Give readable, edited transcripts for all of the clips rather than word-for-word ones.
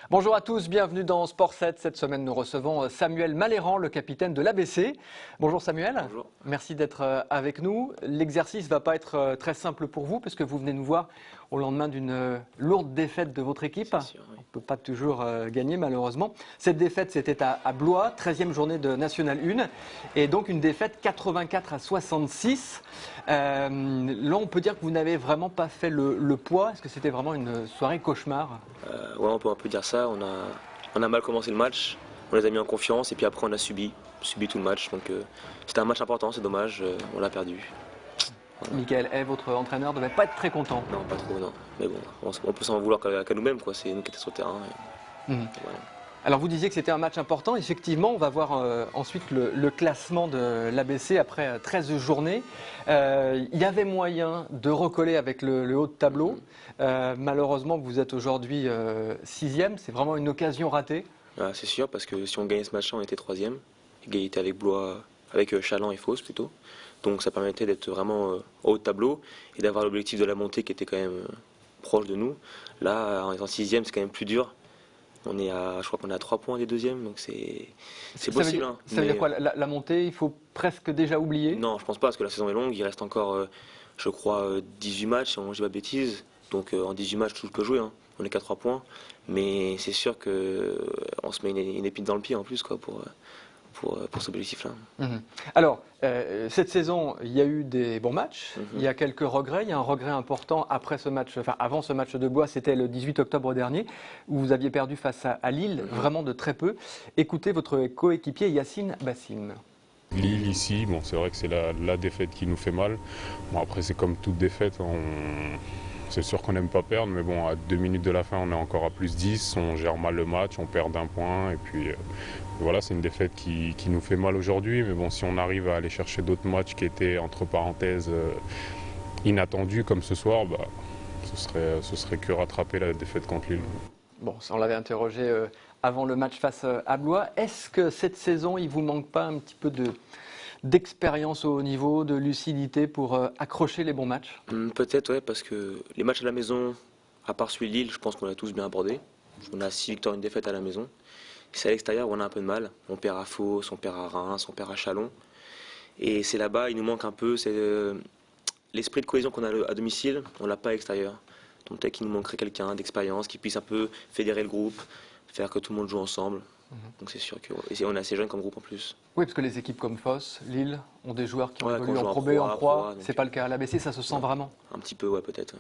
Bonjour à tous, bienvenue dans Sport 7. Cette semaine, nous recevons Samuel Maléran, le capitaine de l'ABC. Bonjour Samuel. Bonjour. Merci d'être avec nous. L'exercice ne va pas être très simple pour vous, puisque vous venez nous voir au lendemain d'une lourde défaite de votre équipe. Sûr, oui. On ne peut pas toujours gagner, malheureusement. Cette défaite, c'était à Blois, 13e journée de National 1. Et donc une défaite 84-66. Là, on peut dire que vous n'avez vraiment pas fait le poids. Est-ce que c'était vraiment une soirée cauchemar? Ouais, on peut dire ça. On a mal commencé le match, on les a mis en confiance et puis après on a subi tout le match. Donc c'était un match important, c'est dommage, on l'a perdu. Michael Hay, votre entraîneur, ne devait pas être très content. Non, pas trop, non. Mais bon, on peut s'en vouloir qu'à nous-mêmes, quoi. C'est nous qui étions sur le terrain. Voilà. Alors vous disiez que c'était un match important. Effectivement, on va voir ensuite le classement de l'ABC après 13 journées. Il y avait moyen de recoller avec le haut de tableau. Malheureusement, vous êtes aujourd'hui 6e. C'est vraiment une occasion ratée. Ah, c'est sûr, parce que si on gagnait ce match-là, on était 3e. Égalité avec Blois, avec Chaland et Fos plutôt. Donc ça permettait d'être vraiment au haut de tableau et d'avoir l'objectif de la montée qui était quand même proche de nous. Là, en étant 6e, c'est quand même plus dur. Je crois qu'on est à 3 points des deuxièmes, donc c'est possible. Ça veut dire quoi, la montée, il faut presque déjà oublier? Non, je pense pas, parce que la saison est longue. Il reste encore, je crois, 18 matchs, si on ne dit pas de bêtises. Donc en 18 matchs, tout peut jouer. On est qu'à 3 points. Mais c'est sûr qu'on se met une épine dans le pied en plus, quoi, pour cet objectif-là. Alors, cette saison, il y a eu des bons matchs, il y a quelques regrets. Il y a un regret important après ce match, enfin avant ce match de Blois, c'était le 18 octobre dernier, où vous aviez perdu face à Lille, vraiment de très peu. Écoutez votre coéquipier Yacine Bassim. Lille ici, bon, c'est vrai que c'est la défaite qui nous fait mal. Bon, après, c'est comme toute défaite, c'est sûr qu'on n'aime pas perdre, mais bon, à 2 minutes de la fin, on est encore à plus 10, on gère mal le match, on perd d'1 point, et puis voilà, c'est une défaite qui nous fait mal aujourd'hui, mais bon, si on arrive à aller chercher d'autres matchs qui étaient, entre parenthèses, inattendus comme ce soir, bah, ce serait que rattraper la défaite contre Lille. Bon, ça, on l'avait interrogé avant le match face à Blois. Est-ce que cette saison, il vous manque pas un petit peu d'expérience au haut niveau, de lucidité pour accrocher les bons matchs? Peut-être, ouais, parce que les matchs à la maison, à part celui de Lille, je pense qu'on a tous bien abordé. On a 6 victoires, une défaite à la maison. C'est à l'extérieur où on a un peu de mal. On perd à Fos, on perd à Reims, on perd à Châlons. Et c'est là-bas, il nous manque un peu l'esprit de cohésion qu'on a à domicile, on l'a pas à l'extérieur. Donc peut-être qu'il nous manquerait quelqu'un d'expérience qui puisse un peu fédérer le groupe, faire que tout le monde joue ensemble. Donc c'est sûr qu'on est assez jeune comme groupe en plus. Oui, parce que les équipes comme Fos, Lille, ont des joueurs qui ont Ouais, évolué qu'on joue en en Pro B, Pro en A, Pro A. Pro A, C'est pas le cas à l'ABC, ça se sent vraiment. Un petit peu, ouais, peut-être.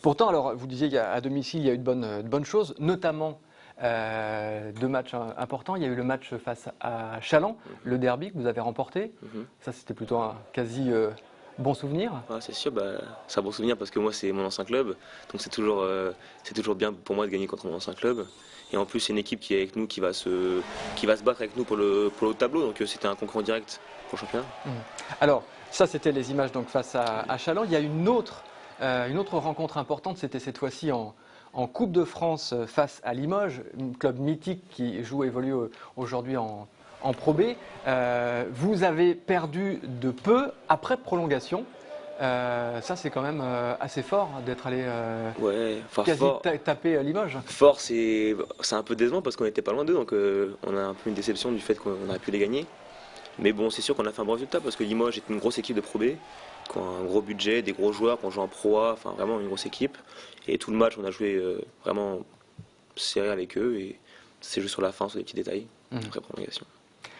Pourtant, alors, vous disiez qu'à domicile, il y a eu de bonnes choses, notamment 2 matchs importants. Il y a eu le match face à Chaland, le derby que vous avez remporté. Ça, c'était plutôt un quasi bon souvenir. Ouais, c'est sûr, c'est un bon souvenir parce que moi, c'est mon ancien club. Donc c'est toujours bien pour moi de gagner contre mon ancien club. Et en plus, c'est une équipe qui est avec nous, qui va se battre avec nous pour le haut de tableau. Donc c'était un concurrent direct pour le championnat. Alors, ça, c'était les images donc, face à Chaland. Il y a une autre rencontre importante, c'était cette fois-ci en Coupe de France face à Limoges, un club mythique qui évolue aujourd'hui en Pro B. Vous avez perdu de peu après prolongation. Ça, c'est quand même assez fort d'être allé quasi taper Limoges. Fort, c'est un peu décevant parce qu'on n'était pas loin d'eux, donc on a un peu une déception du fait qu'on aurait pu les gagner. Mais bon, c'est sûr qu'on a fait un bon résultat parce que Limoges est une grosse équipe de Pro B, qui a un gros budget, des gros joueurs, qui ont joué en Pro A, enfin vraiment une grosse équipe. Et tout le match, on a joué vraiment serré avec eux et c'est juste sur la fin, sur des petits détails, après prolongation.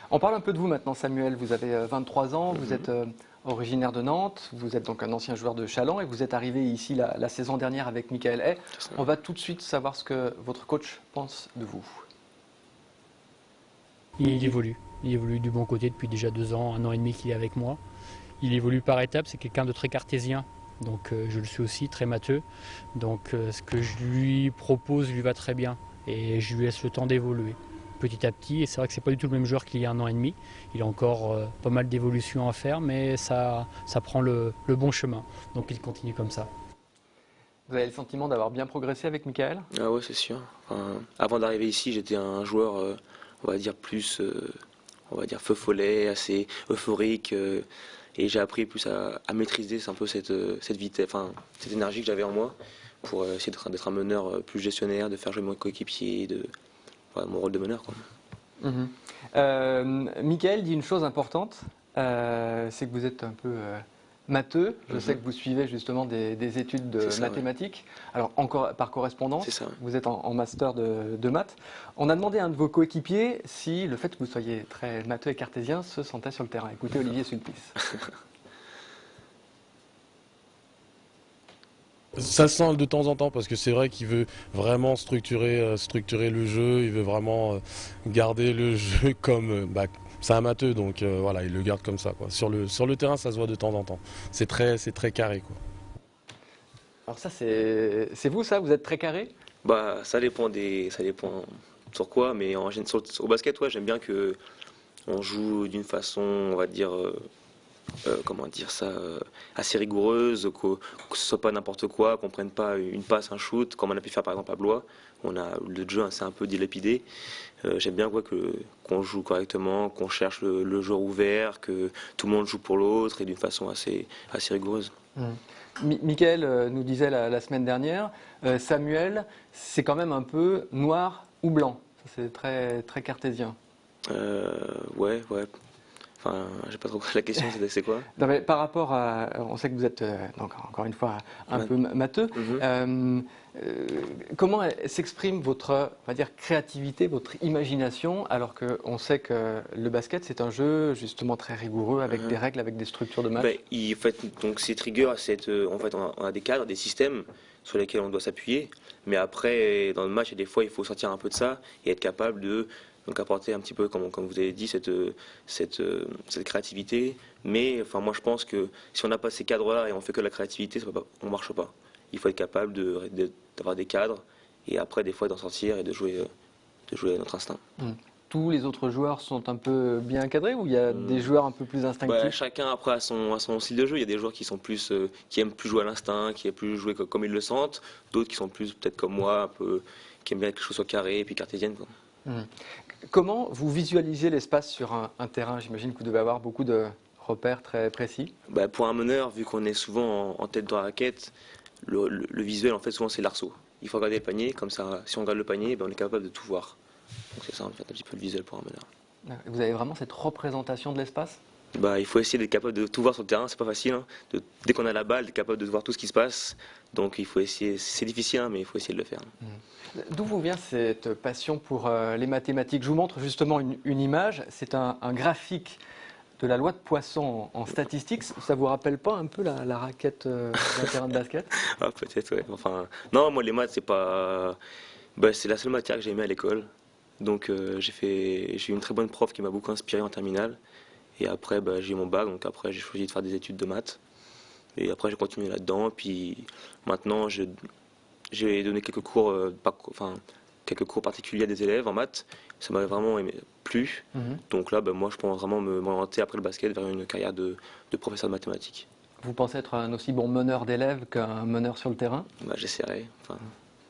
On parle un peu de vous maintenant, Samuel. Vous avez 23 ans, vous êtes originaire de Nantes, vous êtes donc un ancien joueur de Chaland et vous êtes arrivé ici la saison dernière avec Michael Hay. On va tout de suite savoir ce que votre coach pense de vous. Il évolue du bon côté depuis déjà 2 ans, 1 an et demi qu'il est avec moi. Il évolue par étapes, c'est quelqu'un de très cartésien, donc je le suis aussi, très matheux. Donc ce que je lui propose lui va très bien et je lui laisse le temps d'évoluer petit à petit. Et c'est vrai que c'est pas du tout le même joueur qu'il y a 1 an et demi. Il a encore pas mal d'évolutions à faire, mais ça prend le bon chemin. Donc il continue comme ça. Vous avez le sentiment d'avoir bien progressé avec Michael? Ah ouais, c'est sûr. Enfin, avant d'arriver ici, j'étais un joueur, on va dire plus, feu follet, assez euphorique. Et j'ai appris plus à maîtriser un peu cette vitesse, cette énergie que j'avais en moi. pour essayer d'être un meneur plus gestionnaire, de faire jouer mon coéquipier, voilà, mon rôle de meneur, quoi. Mickaël dit une chose importante, c'est que vous êtes un peu matheux. Je sais que vous suivez justement des études de mathématiques, alors encore par correspondance. C'est ça, ouais. Vous êtes en master de maths. On a demandé à un de vos coéquipiers si le fait que vous soyez très matheux et cartésien se sentait sur le terrain. Écoutez Olivier Sulpice. Ça se sent de temps en temps parce que c'est vrai qu'il veut vraiment structurer le jeu, il veut vraiment garder le jeu comme c'est un matheux, donc voilà, il le garde comme ça, quoi. Sur le terrain, ça se voit de temps en temps. C'est très carré, quoi. Alors ça, c'est vous, ça? Vous êtes très carré? Bah, ça dépend sur quoi, mais au basket, ouais, j'aime bien que on joue d'une façon, on va dire, comment dire ça, assez rigoureuse, que ce soit pas n'importe quoi, qu'on prenne pas une passe, un shoot, comme on a pu faire par exemple à Blois. Le jeu c'est un peu dilapidé. J'aime bien qu'on joue correctement, qu'on cherche le joueur ouvert, que tout le monde joue pour l'autre et d'une façon assez rigoureuse. Mickaël nous disait la semaine dernière, Samuel, c'est quand même un peu noir ou blanc. C'est très, très cartésien. Ouais. Enfin, j'ai pas trop compris la question, c'est quoi? Non, mais par rapport à, on sait que vous êtes donc encore une fois un peu matheux. Comment s'exprime votre, on va dire, créativité, votre imagination, alors qu'on sait que le basket c'est un jeu justement très rigoureux avec des règles, avec des structures de match. En fait, donc cette rigueur, en fait, on a des cadres, des systèmes sur lesquels on doit s'appuyer. Mais après, dans le match, des fois, il faut sortir un peu de ça et être capable de apporter un petit peu, comme vous avez dit, cette créativité. Mais enfin, moi, je pense que si on n'a pas ces cadres-là et on fait que la créativité, on ne marche pas. Il faut être capable d'avoir des cadres et après, des fois, d'en sortir et de jouer à notre instinct. Tous les autres joueurs sont un peu bien encadrés ou il y a des joueurs un peu plus instinctifs? Chacun après a son style de jeu. Il y a des joueurs qui sont qui aiment plus jouer à l'instinct, qui aiment plus jouer comme ils le sentent. D'autres qui sont plus peut-être comme moi, un peu, qui aiment bien que les choses soient carrées et puis cartésiennes, quoi. Comment vous visualisez l'espace sur un terrain? J'imagine que vous devez avoir beaucoup de repères très précis. Pour un meneur, vu qu'on est souvent en tête de raquette, le visuel, en fait, souvent c'est l'arceau. Il faut regarder le panier, comme ça, si on regarde le panier, on est capable de tout voir. Donc c'est ça, en fait, un petit peu le visuel pour un meneur. Vous avez vraiment cette représentation de l'espace? Il faut essayer d'être capable de tout voir sur le terrain, c'est pas facile, hein. Dès qu'on a la balle, d'être capable de voir tout ce qui se passe. Donc il faut essayer, c'est difficile, hein, mais il faut essayer de le faire. D'où vous vient cette passion pour les mathématiques? Je vous montre justement une image, c'est un graphique de la loi de Poisson en statistiques. Ça vous rappelle pas un peu la raquette d'un terrain de basket? Ah, peut-être, ouais. Enfin, non, moi les maths, c'est pas. C'est la seule matière que j'ai aimée à l'école. Donc j'ai eu une très bonne prof qui m'a beaucoup inspiré en terminale. Et après, j'ai eu mon bac, donc après j'ai choisi de faire des études de maths. Et après j'ai continué là-dedans. Puis maintenant j'ai donné quelques cours, quelques cours particuliers à des élèves en maths. Ça m'a vraiment plu. Donc là, moi je pense vraiment m'orienter après le basket vers une carrière de professeur de mathématiques. Vous pensez être un aussi bon meneur d'élèves qu'un meneur sur le terrain? J'essaierai. Enfin,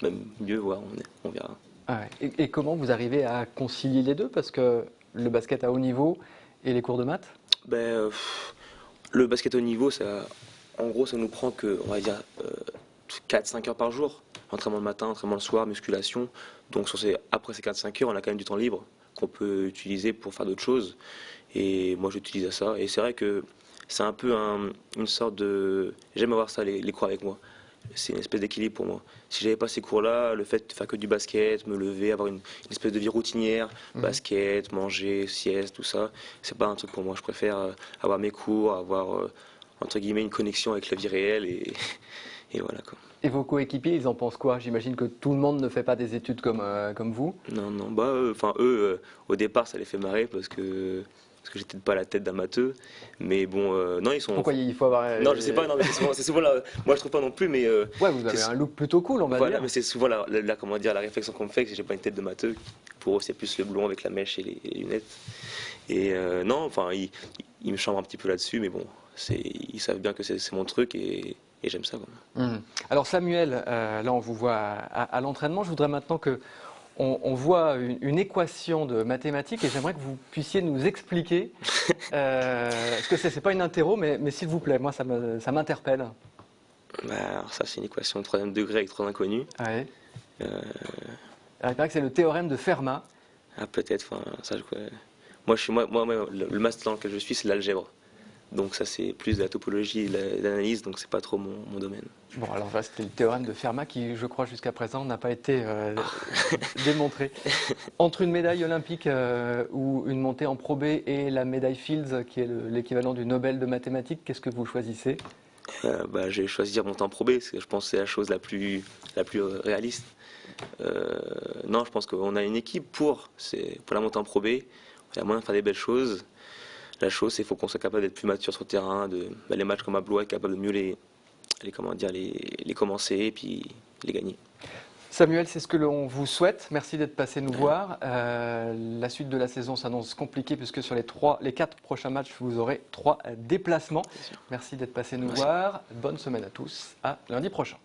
même mieux, voir, on verra. Ah ouais. Et comment vous arrivez à concilier les deux? Parce que le basket à haut niveau et les cours de maths? Le basket haut niveau, en gros, ça nous prend on va dire 4-5 heures par jour. Entraînement le matin, entraînement le soir, musculation. Donc après ces 4-5 heures, on a quand même du temps libre qu'on peut utiliser pour faire d'autres choses. Et moi, j'utilise ça. Et c'est vrai que c'est un peu une sorte de... J'aime avoir ça, les cours avec moi. C'est une espèce d'équilibre pour moi. Si j'avais pas ces cours-là, le fait de faire que du basket, me lever, avoir une espèce de vie routinière, basket, manger, sieste, tout ça, c'est pas un truc pour moi. Je préfère avoir mes cours, avoir entre guillemets une connexion avec la vie réelle et voilà, quoi. Et vos coéquipiers, ils en pensent quoi? J'imagine que tout le monde ne fait pas des études comme vous. Non, eux, au départ, ça les fait marrer parce que j'étais pas à la tête d'un matheux, mais bon, non, ils sont... Pourquoi il faut avoir... Non, je sais pas, non, mais c'est souvent là, moi je trouve pas non plus, mais... Ouais, vous avez un look plutôt cool, on va dire. Mais c'est souvent comment dire, la réflexion qu'on me fait, que j'ai pas une tête de matheux. Pour eux, c'est plus le blond avec la mèche et les lunettes. Et non, enfin, ils me chambrent un petit peu là-dessus, mais bon, ils savent bien que c'est mon truc et j'aime ça, quoi. Alors Samuel, là on vous voit à l'entraînement, je voudrais maintenant que on voit une équation de mathématiques et j'aimerais que vous puissiez nous expliquer, parce que c'est pas une interro, mais s'il vous plaît, moi ça m'interpelle. Alors ça, c'est une équation de troisième degré avec trois inconnus. Ouais. Euh, Alors, il paraît que c'est le théorème de Fermat. Peut-être, enfin, ça, moi, le master dans lequel je suis, c'est l'algèbre. Donc ça, c'est plus de la topologie et de l'analyse, donc c'est pas trop mon domaine. Bon, alors là, c'était le théorème de Fermat qui, je crois, jusqu'à présent, n'a pas été démontré. Entre une médaille olympique ou une montée en Pro B et la médaille Fields, qui est l'équivalent du Nobel de mathématiques, qu'est-ce que vous choisissez? Je vais choisir monter en Pro B, parce que je pense que c'est la chose la plus réaliste. Non, je pense qu'on a une équipe pour la montée en Pro B. Il y a moyen de faire des belles choses. La chose, c'est qu'il faut qu'on soit capable d'être plus mature sur le terrain, les matchs comme à Blois, être capable de mieux les commencer et puis les gagner. Samuel, c'est ce que l'on vous souhaite. Merci d'être passé nous voir. La suite de la saison s'annonce compliquée puisque sur les 4 prochains matchs, vous aurez 3 déplacements. Merci d'être passé nous voir. Bonne semaine à tous. À lundi prochain.